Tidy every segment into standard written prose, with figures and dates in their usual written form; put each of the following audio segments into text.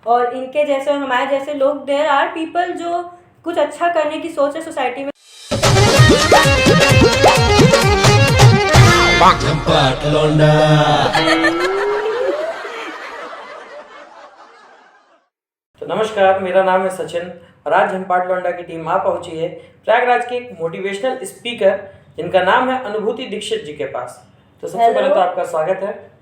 और इनके जैसे और हमारे जैसे लोग, देयर आर पीपल जो कुछ अच्छा करने की सोच है सोसाइटी में। तो नमस्कार, मेरा नाम है सचिन और आज झंपाट लौंडा की टीम आ पहुंची है प्रयागराज के एक मोटिवेशनल स्पीकर जिनका नाम है अनुभूति दीक्षित जी के पास। तो सबसे पहले तो आपका स्वागत है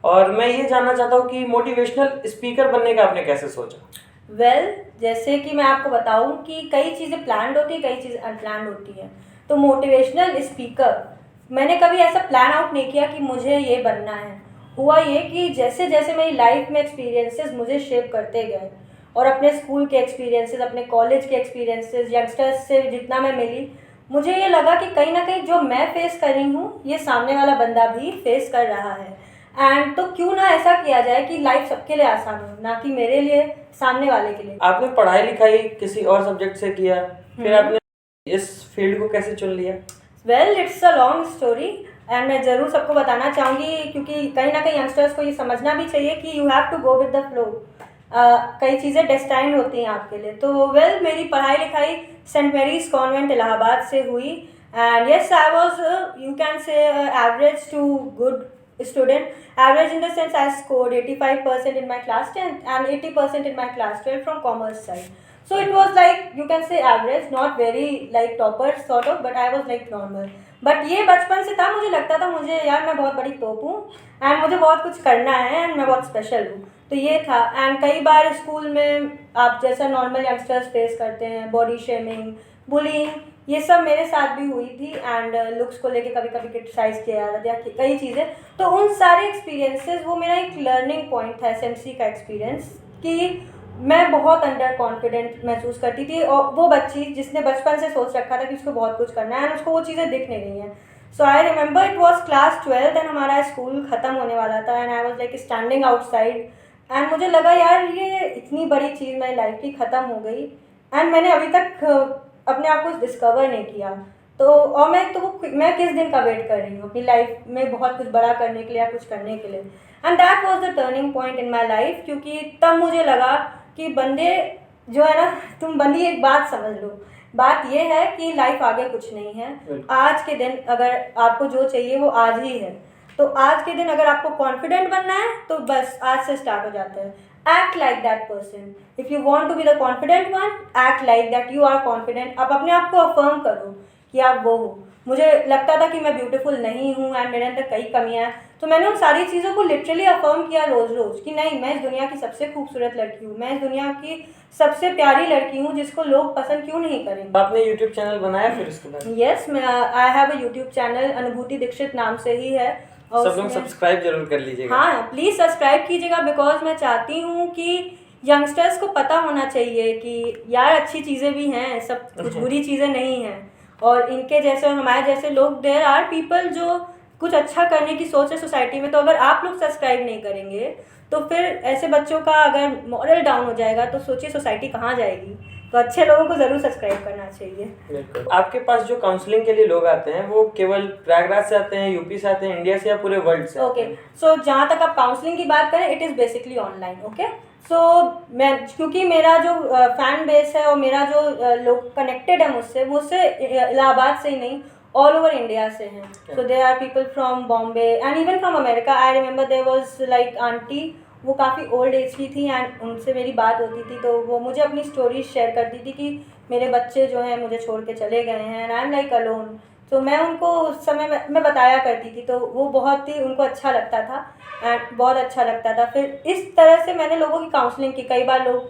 और मैं ये जानना चाहता हूँ कि मोटिवेशनल स्पीकर बनने का आपने कैसे सोचा? जैसे कि मैं आपको बताऊं कि कई चीज़ें प्लान्ड होती है, कई चीज़ें अनप्लान्ड होती हैं। तो मोटिवेशनल स्पीकर मैंने कभी ऐसा प्लान आउट नहीं किया कि मुझे ये बनना है। हुआ ये कि जैसे जैसे मेरी लाइफ में एक्सपीरियंसेस मुझे शेप करते गए और अपने स्कूल के एक्सपीरियंसेस, अपने कॉलेज के एक्सपीरियंसेस, यंगस्टर्स से जितना मैं मिली, मुझे ये लगा कि कहीं ना कहीं जो मैं फेस कर रही हूँ ये सामने वाला बंदा भी फेस कर रहा है। एंड तो क्यों ना ऐसा किया जाए कि लाइफ सबके लिए आसान हो, ना कि मेरे लिए, सामने वाले के लिए। आपने पढ़ाई लिखाई किसी और सब्जेक्ट से किया, फिर आपने इस फील्ड को कैसे चुन लिया? It's a long story and मैं ज़रूर सबको बताना चाहूँगी क्योंकि कहीं ना कहीं यंगस्टर्स को ये समझना भी चाहिए कि you have to go with the flow. कई चीज़ें डेस्टाइंड होती हैं आपके लिए। तो मेरी पढ़ाई लिखाई सेंट मेरीज कॉन्वेंट इलाहाबाद से हुई and yes I was, you can say average to good student. Average in the sense I scored 85% in my class 10th and 80% in my class 12 from commerce side. So it was like you can say average, not very like topper sort of, but I was like normal. But ये बचपन से था, मुझे लगता था मुझे यार मैं बहुत बड़ी तोप हूँ एंड मुझे बहुत कुछ करना है एंड मैं बहुत स्पेशल हूँ। तो ये था। एंड कई बार स्कूल में आप जैसा नॉर्मल यंगस्टर्स फेस करते हैं, बॉडी शेमिंग, बुलिंग, ये सब मेरे साथ भी हुई थी एंड लुक्स को लेके कभी कभी क्रिटिसाइज़ किया जाता था या कई चीज़ें। तो उन सारे एक्सपीरियंसेस, वो मेरा एक लर्निंग पॉइंट था एसएमसी का एक्सपीरियंस, कि मैं बहुत अंडर कॉन्फिडेंट महसूस करती थी और वो बच्ची जिसने बचपन से सोच रखा था कि उसको बहुत कुछ करना है एंड उसको वो चीज़ें दिख नहीं रही हैं। So I remember it was class 12th and हमारा स्कूल ख़त्म होने वाला था and I was like standing outside and मुझे लगा यार ये इतनी बड़ी चीज़ मेरी लाइफ की ख़त्म हो गई एंड मैंने अभी तक अपने आप को डिस्कवर नहीं किया। तो और मैं किस दिन का वेट कर रही हूँ अपनी लाइफ में बहुत कुछ बड़ा करने के लिए या कुछ करने के लिए। And that was the turning point in my life, क्योंकि तब मुझे लगा कि बंदे जो है ना, तुम बंदी एक बात समझ लो, बात ये है कि लाइफ आगे कुछ नहीं है। आज के दिन अगर आपको जो चाहिए वो आज ही है। तो आज के दिन अगर आपको कॉन्फिडेंट बनना है तो बस आज से स्टार्ट हो जाता है। act like that person. If you want to be the confident one, act like that you are confident. आप अपने आप को अफर्म करो कि आप वो हो। मुझे लगता था कि मैं ब्यूटीफुल नहीं हूँ एंड मेरे अंदर कई कमियाँ हैं, तो मैंने उन सारी चीज़ों को लिटरली अफर्म किया रोज़ रोज़ कि नहीं, मैं इस दुनिया की सबसे खूबसूरत लड़की हूँ, मैं इस दुनिया की सबसे प्यारी लड़की हूँ जिसको लोग पसंद क्यों नहीं करेंगे। आपने यूट्यूब चैनल बनाया फिर उसके बाद? यस, मैं I have a YouTube channel, अनुभूति दीक्षित नाम से ही है। सब लोग सब्सक्राइब जरूर कर लीजिएगा। हाँ, प्लीज़ सब्सक्राइब कीजिएगा बिकॉज मैं चाहती हूँ कि यंगस्टर्स को पता होना चाहिए कि यार अच्छी चीज़ें भी हैं, सब कुछ बुरी चीज़ें नहीं हैं। और इनके जैसे और हमारे जैसे लोग, देयर आर पीपल जो कुछ अच्छा करने की सोच है सोसाइटी में। तो अगर आप लोग सब्सक्राइब नहीं करेंगे तो फिर ऐसे बच्चों का अगर मॉरल डाउन हो जाएगा तो सोचिए सोसाइटी कहाँ जाएगी। तो अच्छे लोगों को ज़रूर सब्सक्राइब करना चाहिए। बिल्कुल। आपके पास जो काउंसलिंग के लिए लोग आते हैं वो केवल प्रयागराज से आते हैं, यूपी से आते हैं, इंडिया से या पूरे वर्ल्ड से? ओके, सो जहाँ तक आप काउंसलिंग की बात करें, it is basically online. Okay, so मैं, क्योंकि मेरा जो फैन बेस है और मेरा जो लोग कनेक्टेड है मुझसे इलाहाबाद से ही नहीं, ऑल ओवर इंडिया से हैं। So there are people from Bombay and even from America. I remember there was like aunty, वो काफ़ी ओल्ड एज की थी एंड उनसे मेरी बात होती थी तो वो मुझे अपनी स्टोरी शेयर करती थी कि मेरे बच्चे जो हैं मुझे छोड़ के चले गए हैं and I am like alone. तो मैं उनको उस समय मैं बताया करती थी, तो वो बहुत ही उनको अच्छा लगता था एंड बहुत अच्छा लगता था। फिर इस तरह से मैंने लोगों की काउंसलिंग की। कई बार लोग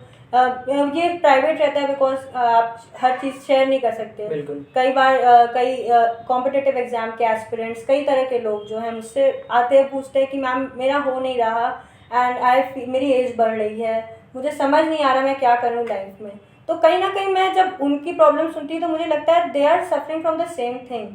ये प्राइवेट रहता है बिकॉज आप हर चीज़ शेयर नहीं कर सकते। कई बार कई कॉम्पिटिटिव एग्ज़ाम के एस्पिरेंट्स, कई तरह के लोग जो हैं मुझसे आते हैं, पूछते हैं कि मैम मेरा हो नहीं रहा एंड मेरी एज बढ़ रही है, मुझे समझ नहीं आ रहा मैं क्या करूँ लाइफ में। तो कहीं ना कहीं मैं जब उनकी प्रॉब्लम सुनती हूँ तो मुझे लगता है they are suffering from the same thing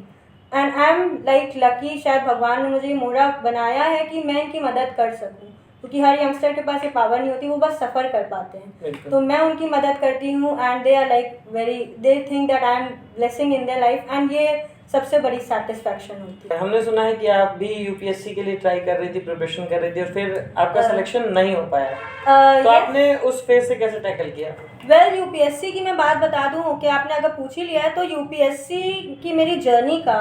and I am like lucky. शायद भगवान ने मुझे मोड़ा बनाया है कि मैं इनकी मदद कर सकूँ, क्योंकि हर यंगस्टर के पास ये पावर नहीं होती, वो बस सफ़र कर पाते हैं। तो मैं उनकी मदद करती हूँ and they are like they think that I am blessing in their life and ये सबसे बड़ी सेटिस्फैक्शन होती है। हमने सुना है कि आप भी यूपीएससी के लिए ट्राई कर रही थी, प्रिपरेशन कर रही थी और फिर आपका सिलेक्शन नहीं हो पाया, तो आपने उस फेज से कैसे टैकल किया? वेल यूपीएससी की मैं बात बता दूं कि आपने अगर पूछ ही लिया है, तो यूपीएससी की मेरी जर्नी का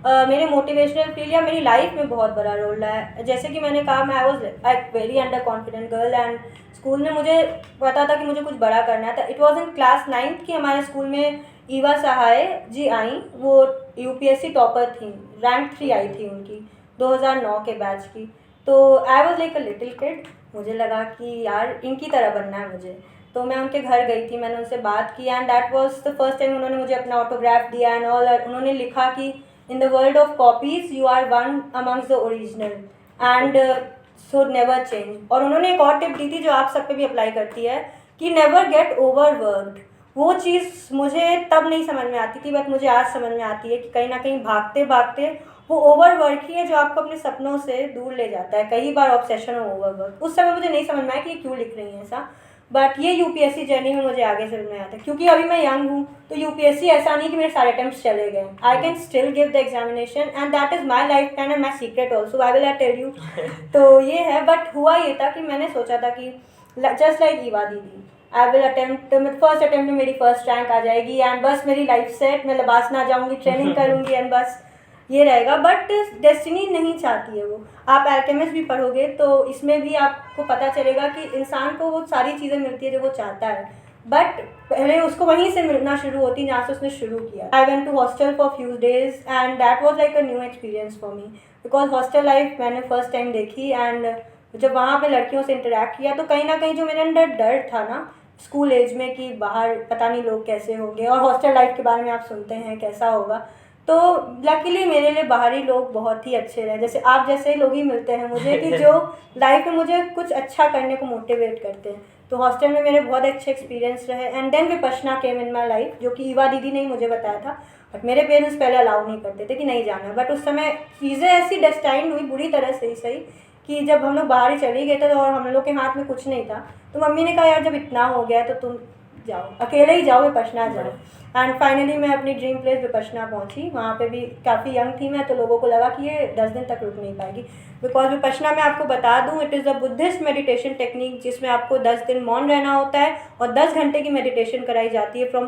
मेरे मोटिवेशनल फील या मेरी लाइफ में बहुत बड़ा रोल रहा है। जैसे कि मैंने कहा, मैं I was very under confident girl and school में मुझे पता था कि मुझे कुछ बड़ा करना था। It was in class 9th की हमारे स्कूल में ईवा सहाय जी आई, वो यूपीएससी टॉपर थी, रैंक 3 आई थी उनकी 2009 के बैच की। तो I was like a little kid, मुझे लगा कि यार इनकी तरह बनना है मुझे। तो मैं उनके घर गई थी, मैंने उनसे बात की and that was the first time उन्होंने मुझे अपना ऑटोग्राफ दिया एंड ऑल। उन्होंने लिखा कि in the world of copies you are one amongst the original and so never change. और उन्होंने एक और टिप दी थी जो आप सब पे भी अप्लाई करती है कि नेवर गेट ओवरवर्क्ड। वो चीज़ मुझे तब नहीं समझ में आती थी, बट मुझे आज समझ में आती है कि कहीं ना कहीं भागते भागते वो ओवरवर्क ही है जो आपको अपने सपनों से दूर ले जाता है। कई बार ऑब्सेशन हो ओवरवर्क। उस समय मुझे नहीं समझ में आया कि ये क्यों लिख रही हैं ऐसा, बट ये यूपीएससी जर्नी में मुझे आगे समझ में आता है। क्योंकि अभी मैं यंग हूँ, तो यूपीएससी ऐसा नहीं कि मेरे सारे अटेम्प्ट्स चले गए। I can still give the examination and that is my life time and my secret also, I will I tell you. तो ये है, बट हुआ ये था कि मैंने सोचा था कि जस्ट लाइक ईवा दीदी, I will attempt, first attempt में मेरी फर्स्ट रैंक आ जाएगी एंड बस मेरी लाइफ सेट, मैं लबास ना जाऊँगी, ट्रेनिंग करूँगी एंड बस ये रहेगा। बट डेस्टिनी नहीं चाहती है वो। आप अल्केमिस्ट भी पढ़ोगे तो इसमें भी आपको पता चलेगा कि इंसान को वो सारी चीज़ें मिलती है जो वो चाहता है, बट पहले उसको वहीं से मिलना शुरू होती जहाँ से उसने शुरू किया। I went to hostel for few days and that was like a new experience for me, because hostel life मैंने फर्स्ट टाइम देखी एंड जब वहाँ पे लड़कियों से इंटरेक्ट किया तो कहीं ना कहीं जो मेरे अंदर डर था ना स्कूल एज में कि बाहर पता नहीं लोग कैसे होंगे, और हॉस्टल लाइफ के बारे में आप सुनते हैं कैसा होगा, तो लकीली मेरे लिए बाहरी लोग बहुत ही अच्छे रहे। जैसे आप जैसे लोग ही मिलते हैं मुझे कि जो लाइफ में मुझे कुछ अच्छा करने को मोटिवेट करते हैं। तो हॉस्टल में मेरे बहुत अच्छे एक्सपीरियंस रहे and then Vipassana came in my life, जो कि ईवा दीदी ने ही मुझे बताया था। बट मेरे पेरेंट्स पहले अलाउ नहीं करते थे कि नहीं जाना, बट उस समय चीज़ें ऐसी डेस्टाइन हुई बुरी तरह से ही सही कि जब हम लोग बाहर ही चले गए थे और हम लोग के हाथ में कुछ नहीं था, तो मम्मी ने कहा यार जब इतना हो गया तो तुम जाओ, अकेले ही जाओ, विपश्यना जाओ। एंड फाइनली मैं अपनी ड्रीम प्लेस विपश्यना पहुंची। वहाँ पे भी काफ़ी यंग थी मैं, तो लोगों को लगा कि ये 10 दिन तक रुक नहीं पाएगी, बिकॉज विपश्यना में आपको बता दूं it is a Buddhist meditation technique जिसमें आपको 10 दिन मौन रहना होता है और 10 घंटे की मेडिटेशन कराई जाती है फ्रॉम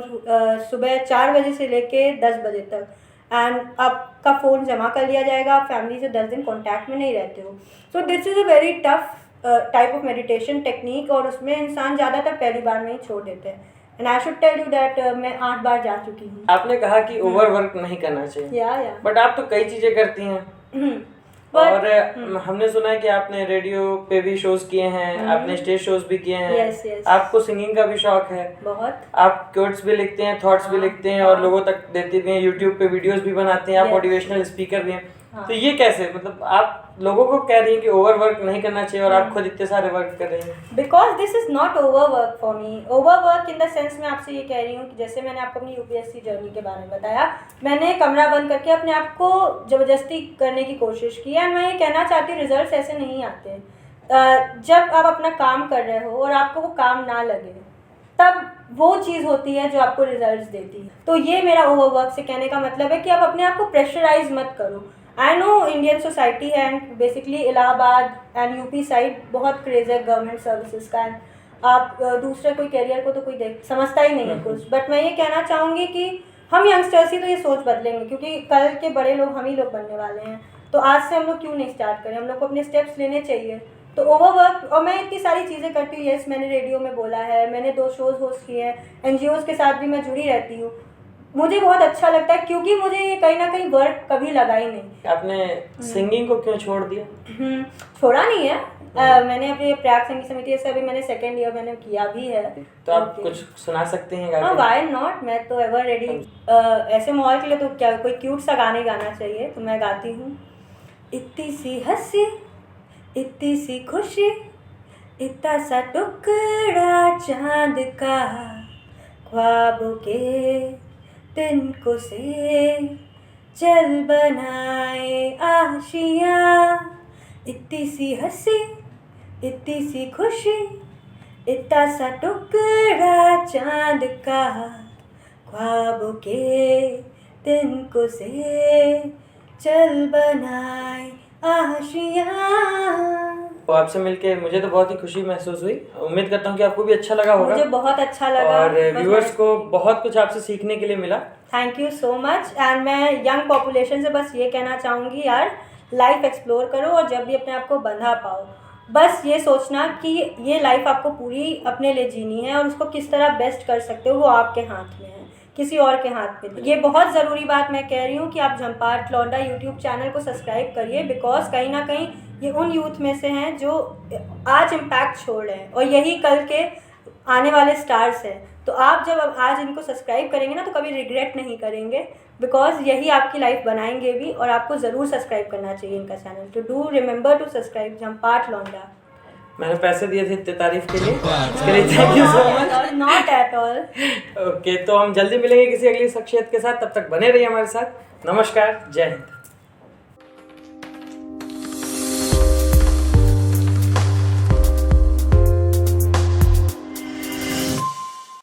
सुबह 4 बजे से लेके 10 बजे तक। एंड आपका फ़ोन जमा कर लिया जाएगा, आप फैमिली से 10 दिन कॉन्टैक्ट में नहीं रहते हो। So this is a very tough type of meditation technique, और उसमें इंसान ज़्यादातर पहली बार में ही छोड़ देते हैं। And I should tell you that मैं 8 बार जा चुकी हूँ। आपने कहा कि ओवरवर्क नहीं करना चाहिए, या बट आप तो कई चीजें करती हैं। और हमने सुना है कि आपने रेडियो पे भी शोज किए हैं, आपने स्टेज शोज भी किए हैं। Yes, yes. आपको सिंगिंग का भी शौक है बहुत। आप कोट्स भी लिखते हैं, थॉट्स भी लिखते हैं और लोगों तक देते भी हैं, यूट्यूब पे वीडियोस भी बनाते हैं, आप मोटिवेशनल स्पीकर भी हैं। तो ये कैसे, मतलब आप लोगों को कह रही हैं कि ओवरवर्क नहीं करना चाहिए और आप खुद इतने सारे वर्क कर रही हैं? Because this is not overwork for me. Overwork in the sense मैं आपसे ये कह रही हूँ कि जैसे मैंने आपको अपनी यूपीएससी जर्नी के बारे में बताया, मैंने कमरा बंद करके अपने आप को ज़बरदस्ती करने की कोशिश की। एंड मैं ये कहना चाहती हूँ रिजल्ट्स ऐसे नहीं आते। जब आप अपना काम कर रहे हो और आपको वो काम ना लगे, तब वो चीज़ होती है जो आपको रिजल्ट्स देती है। तो ये मेरा ओवरवर्क से कहने का मतलब है कि आप अपने आप को प्रेशराइज मत करो। आई नो इंडियन सोसाइटी है and basically Allahabad and UP side बहुत क्रेज है गवर्नमेंट सर्विसेज का, एंड आप दूसरे कोई करियर को तो कोई समझता ही नहीं है कुछ। बट मैं ये कहना चाहूँगी कि हम यंगस्टर्स ही तो ये सोच बदलेंगे, क्योंकि कल के बड़े लोग हम ही लोग बनने वाले हैं। तो आज से हम लोग क्यों नहीं स्टार्ट करें, हम लोग को अपने स्टेप्स लेने चाहिए। तो ओवरवर्क, और मैं इतनी सारी चीज़ें करती हूँ। यस, मैंने रेडियो में बोला है, मैंने 2 शोज़ होस्ट किए हैं, एनजीओज़ के साथ भी मैं जुड़ी रहती हूँ। मुझे बहुत अच्छा लगता है क्योंकि मुझे ये कहीं ना कहीं वर्क कभी लगा ही नहीं। आपने सिंगिंग को क्यों छोड़ दिया? छोड़ा नहीं है, मैंने अपने प्रयाग संगीत समिति से अभी मैंने 2nd ईयर मैंने किया भी है। तो आप कुछ सुना सकते हैं? हाँ, व्हाई नॉट, मैं तो एवर रेडी। ऐसे माहौल के लिए तो क्या कोई क्यूट सा गाने गाना चाहिए, तो मैं गाती हूँ। इतनी सी हंसी, इतनी सी खुशी, इतना सा टुकड़ा चांद का, ख्वाबों के तिनको से चल बनाए आशिया। इतनी सी हंसी, इतनी सी खुशी, इतना सा टुकड़ा चांद का, ख्वाबों के तिनको से चल बनाए आशियाँ। तो आपसे मिलके मुझे तो बहुत ही खुशी महसूस हुई। उम्मीद करता हूँ कि आपको भी अच्छा लगा होगा। मुझे बहुत अच्छा लगा और व्यूअर्स को बहुत कुछ आपसे सीखने के लिए मिला। Thank you so much. And मैं यंग पॉपुलेशन से बस ये कहना चाहूँगी यार, लाइफ एक्सप्लोर करो और जब भी अपने आप को बंधा पाओ, बस ये सोचना कि ये लाइफ आपको पूरी अपने लिए जीनी है और उसको किस तरह बेस्ट कर सकते हो वो आपके हाथ में है, किसी और के हाथ में नहीं। ये बहुत ज़रूरी बात मैं कह रही हूँ कि आप झंपाट लौंडा यूट्यूब चैनल को सब्सक्राइब करिए, बिकॉज कहीं ना कहीं ये उन यूथ में से हैं जो आज इम्पैक्ट छोड़ रहे हैं और यही कल के आने वाले स्टार्स हैं। तो आप जब आज इनको सब्सक्राइब करेंगे ना तो कभी रिग्रेट नहीं करेंगे, बिकॉज यही आपकी लाइफ बनाएंगे भी। और आपको ज़रूर सब्सक्राइब करना चाहिए इनका चैनल। तो डू रिमेंबर टू सब्सक्राइब झंपाट लौंडा। मैंने पैसे दिए थे इतने तारीफ के लिए, इसके लिए thank you so much. Not at all. Okay, तो हम जल्दी मिलेंगे किसी अगली शख्सियत के साथ, तब तक बने रहिए हमारे साथ। नमस्कार, जय हिंद।